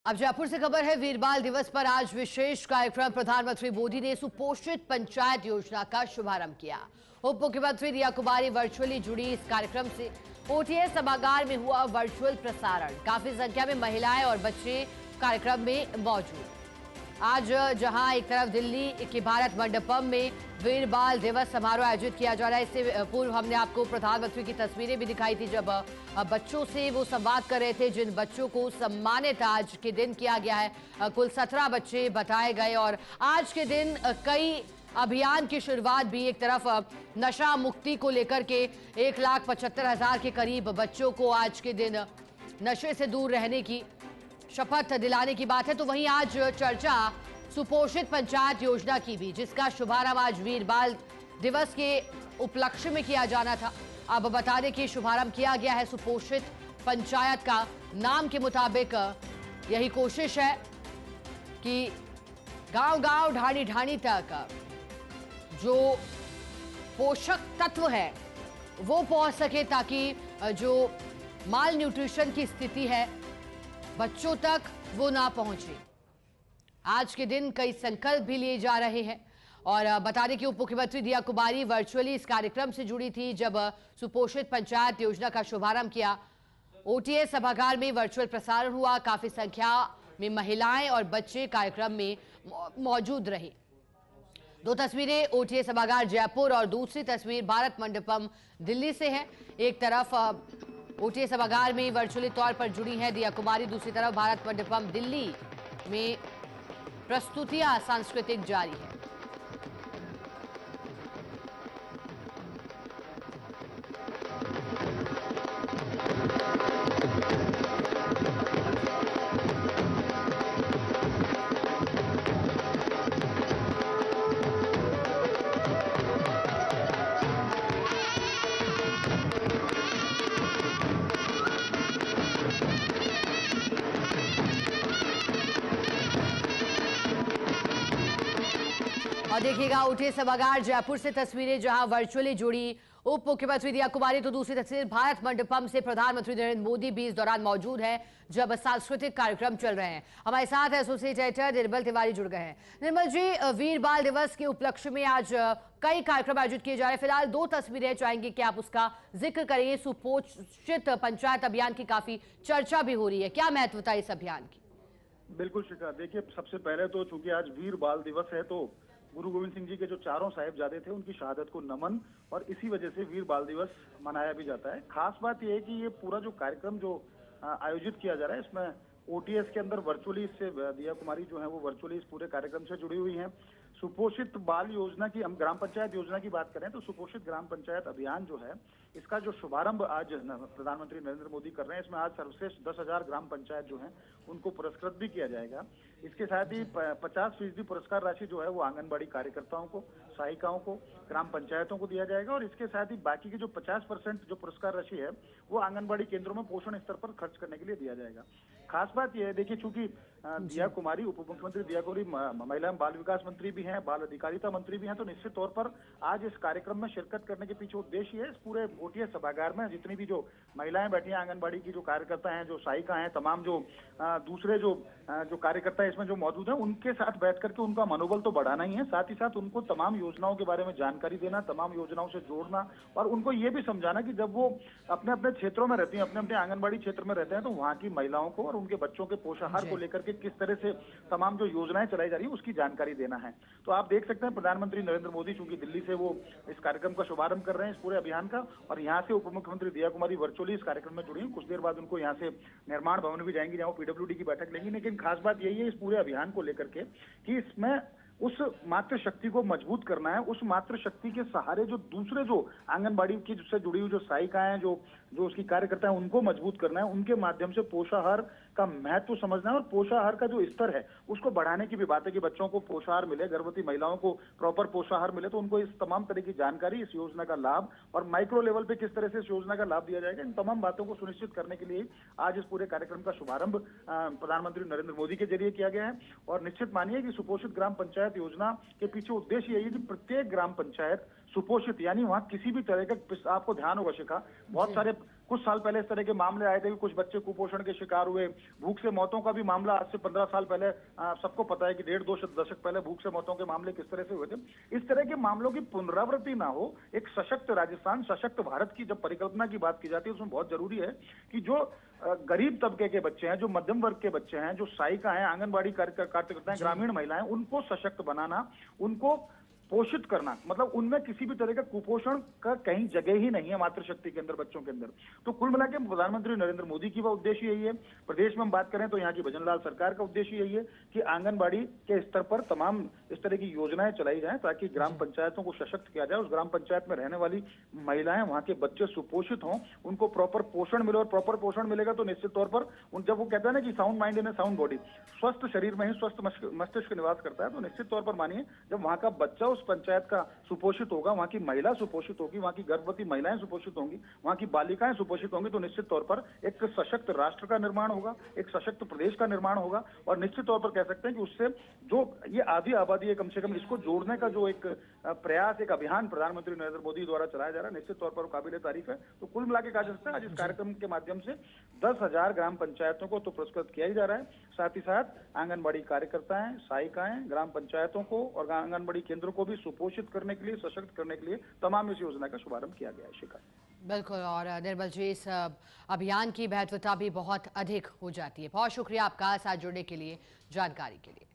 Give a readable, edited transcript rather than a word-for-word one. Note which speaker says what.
Speaker 1: अब जयपुर से खबर है। वीर बाल दिवस पर आज विशेष कार्यक्रम। प्रधानमंत्री मोदी ने सुपोषित पंचायत योजना का शुभारंभ किया। उप मुख्यमंत्री रिया कुमारी वर्चुअली जुड़ी इस कार्यक्रम से। ओटीएस सभागार में हुआ वर्चुअल प्रसारण। काफी संख्या में महिलाएं और बच्चे कार्यक्रम में मौजूद। आज जहां एक तरफ दिल्ली के भारत मंडपम में वीर बाल दिवस समारोह आयोजित किया जा रहा है, इससे पूर्व हमने आपको प्रधानमंत्री की तस्वीरें भी दिखाई थी जब बच्चों से वो संवाद कर रहे थे, जिन बच्चों को सम्मानित आज के दिन किया गया है। कुल 17 बच्चे बताए गए और आज के दिन कई अभियान की शुरुआत भी। एक तरफ नशा मुक्ति को लेकर के 1,75,000 के करीब बच्चों को आज के दिन नशे से दूर रहने की शपथ दिलाने की बात है, तो वहीं आज चर्चा सुपोषित पंचायत योजना की भी, जिसका शुभारंभ आज वीर बाल दिवस के उपलक्ष्य में किया जाना था। अब बता दें कि शुभारंभ किया गया है सुपोषित पंचायत का। नाम के मुताबिक यही कोशिश है कि गांव-गांव, ढाणी-ढाणी तक जो पोषक तत्व है वो पहुंच सके, ताकि जो माल न्यूट्रिशन की स्थिति है बच्चों तक वो ना पहुंचे। आज के दिन कई संकल्प भी लिए जा रहे हैं और बता दें कि उप मुख्यमंत्री रिया कुमारी वर्चुअली इस कार्यक्रम से जुड़ी थी जब सुपोषित पंचायत योजना का शुभारंभ किया। ओटीएस सभागार में वर्चुअल प्रसारण हुआ। काफी संख्या में महिलाएं और बच्चे कार्यक्रम में मौजूद रहे। दो तस्वीरें ओटीएस सभागार जयपुर और दूसरी तस्वीर भारत मंडपम दिल्ली से है। एक तरफ ओटीएस सभागार में वर्चुअली तौर पर जुड़ी है रिया कुमारी, दूसरी तरफ भारत मंडपम दिल्ली में प्रस्तुतियां सांस्कृतिक जारी है। और देखिएगा ओटीएस सभागार जयपुर से तस्वीरें, जहां वर्चुअली जुड़ी उप मुख्यमंत्री रिया कुमारी, तो दूसरी तस्वीर भारत मंडपम से प्रधानमंत्री नरेंद्र मोदी भी इस दौरान मौजूद है जब सांस्कृतिक कार्यक्रम चल रहे हैं। हमारे साथ एसोसिएट एडिटर निर्मल तिवारी जुड़ गए हैं। निर्मल जी, वीर बाल दिवस के उपलक्ष्य में आज कई कार्यक्रम आयोजित किए जा रहे हैं। फिलहाल दो तस्वीरें चाहेंगे कि आप उसका जिक्र करिए। सुपोषित पंचायत अभियान की काफी चर्चा भी हो रही है, क्या महत्वता इस अभियान की?
Speaker 2: बिल्कुल शिखा, देखिए सबसे पहले तो चूंकि आज वीर बाल दिवस है, तो गुरु गोविंद सिंह जी के जो चारों साहिबजादे थे उनकी शहादत को नमन, और इसी वजह से वीर बाल दिवस मनाया भी जाता है। खास बात यह है कि ये पूरा जो कार्यक्रम जो आयोजित किया जा रहा है, इसमें ओटीएस के अंदर वर्चुअली इससे रिया कुमारी जो है वो वर्चुअली इस पूरे कार्यक्रम से जुड़ी हुई हैं। सुपोषित बाल योजना की, हम ग्राम पंचायत योजना की बात करें तो सुपोषित ग्राम पंचायत अभियान जो है, इसका जो शुभारंभ आज प्रधानमंत्री नरेंद्र मोदी कर रहे हैं, इसमें आज सर्वश्रेष्ठ 10,000 ग्राम पंचायत जो है उनको पुरस्कृत भी किया जाएगा। इसके साथ ही 50% पुरस्कार राशि जो है वो आंगनबाड़ी कार्यकर्ताओं को, सहायिकाओं को, ग्राम पंचायतों को दिया जाएगा, और इसके साथ ही बाकी की जो 50% जो पुरस्कार राशि है वो आंगनबाड़ी केंद्रों में पोषण स्तर पर खर्च करने के लिए दिया जाएगा। खास बात यह है, देखिए चूंकि रिया कुमारी, उप मुख्यमंत्री रिया कुमारी महिला एवं बाल विकास मंत्री भी हैं, बाल अधिकारिता मंत्री भी हैं, तो निश्चित तौर पर आज इस कार्यक्रम में शिरकत करने के पीछे उद्देश्य है, इस पूरे ओटीएस सभागार में जितनी भी जो महिलाएं बैठी हैं, आंगनबाड़ी की जो कार्यकर्ता हैं, जो सहायिका हैं, तमाम जो दूसरे जो कार्यकर्ता इसमें जो मौजूद हैं, उनके साथ बैठ करके उनका मनोबल तो बढ़ाना ही है, साथ ही साथ उनको तमाम योजनाओं के बारे में जानकारी देना, तमाम योजनाओं से जोड़ना, और उनको ये भी समझाना कि जब वो अपने अपने क्षेत्रों में रहती हैं, अपने अपने आंगनबाड़ी क्षेत्र में रहते हैं, तो वहाँ की महिलाओं को और उनके बच्चों के पोषाहार को लेकर के किस तरह से तमाम जो योजनाएं चलाई जा रही है उसकी जानकारी देना है। तो आप देख सकते हैं प्रधानमंत्री नरेंद्र मोदी चूंकि दिल्ली से वो इस कार्यक्रम का शुभारंभ कर रहे हैं, इस पूरे अभियान का, और यहाँ से उप मुख्यमंत्री रिया कुमारी वर्चुअली इस कार्यक्रम में जुड़ी हैं। कुछ देर बाद उनको यहाँ से निर्माण भवन भी जाएंगी, जहाँ पीडब्ल्यूडी की बैठक लेंगी। लेकिन खास बात यही है इस पूरे अभियान को लेकर के कि इसमें उस मातृशक्ति को मजबूत करना है, उस मातृशक्ति के सहारे जो दूसरे जो आंगनबाड़ी की से जुड़ी हुई जो सहायिकाएं, जो उसकी कार्यकर्ता है, उनको मजबूत करना है, उनके माध्यम से पोषाहार का महत्व समझना है, और पोषाहार का जो स्तर है उसको बढ़ाने की भी बात है कि बच्चों को पोषाहार मिले, गर्भवती महिलाओं को प्रॉपर पोषाहार मिले, तो उनको इस तमाम तरह की जानकारी, इस योजना का लाभ, और माइक्रो लेवल पे किस तरह से इस योजना का लाभ दिया जाएगा, इन तमाम बातों को सुनिश्चित करने के लिए आज इस पूरे कार्यक्रम का शुभारंभ प्रधानमंत्री नरेंद्र मोदी के जरिए किया गया है। और निश्चित मानिए कि सुपोषित ग्राम पंचायत योजना के पीछे उद्देश्य यही है कि प्रत्येक ग्राम पंचायत सुपोषित, यानी वहां किसी भी तरह का, आपको ध्यान होगा शिखा, बहुत सारे कुछ साल पहले इस तरह के मामले आए थे कि कुछ बच्चे कुपोषण के शिकार हुए, भूख से मौतों का भी मामला आज से 15 साल पहले सबको पता है कि 1.5-2 दशक पहले भूख से मौतों के मामले किस तरह से हुए थे। इस तरह के मामलों की पुनरावृत्ति ना हो, एक सशक्त राजस्थान, सशक्त भारत की जब परिकल्पना की बात की जाती है उसमें बहुत जरूरी है कि जो गरीब तबके के बच्चे हैं, जो मध्यम वर्ग के बच्चे हैं, जो सहायिका हैं, आंगनबाड़ी कार्यकर्ता हैं, ग्रामीण महिलाएं, उनको सशक्त बनाना, उनको पोषित करना, मतलब उनमें किसी भी तरह का कुपोषण का कहीं जगह ही नहीं है मातृशक्ति के अंदर, बच्चों के अंदर। तो कुल मिला के प्रधानमंत्री नरेंद्र मोदी की वह उद्देश्य यही है। प्रदेश में हम बात करें तो यहाँ की भजनलाल सरकार का उद्देश्य यही है कि आंगनबाड़ी के स्तर पर तमाम इस तरह की योजनाएं चलाई जाएं ताकि ग्राम पंचायतों को सशक्त किया जाए। उस ग्राम पंचायत में रहने वाली महिलाएं, वहां के बच्चे सुपोषित हों, उनको प्रॉपर पोषण मिले, और प्रॉपर पोषण मिलेगा तो निश्चित तौर पर जब वो कहते हैं ना कि sound mind in A sound body, स्वस्थ शरीर में ही स्वस्थ मस्तिष्क निवास करता है, तो निश्चित तौर पर मानिए जब वहां का बच्चा उस पंचायत का सुपोषित होगा, वहां की महिला सुपोषित होगी, वहां की गर्भवती महिलाएं सुपोषित होंगी, वहां की बालिकाएं सुपोषित होंगी, तो निश्चित तौर पर एक सशक्त राष्ट्र का निर्माण होगा, एक सशक्त प्रदेश का निर्माण होगा। और निश्चित तौर पर कह सकते हैं कि उससे जो ये आधी आबादी है, कम से कम इसको जोड़ने का जो एक प्रयास, एक अभियान प्रधानमंत्री नरेंद्र मोदी द्वारा चलाया जा रहा है, निश्चित तौर पर काबिल तारीफ है। तो कुल मिला के कहा जा सकता है आज इस कार्यक्रम के माध्यम से 10,000 ग्राम पंचायतों को तो पुरस्कृत किया ही जा रहा है, साथ ही साथ आंगनबाड़ी कार्यकर्ताएं, सहायिकाएं, ग्राम पंचायतों को और आंगनबाड़ी केंद्रों को भी सुपोषित करने के लिए, सशक्त करने के लिए तमाम इस योजना का शुभारंभ किया गया है। शिखा,
Speaker 1: बिल्कुल, और निर्मल जी, इस अभियान की महत्वता भी बहुत अधिक हो जाती है। बहुत शुक्रिया आपका साथ जुड़ने के लिए, जानकारी के लिए।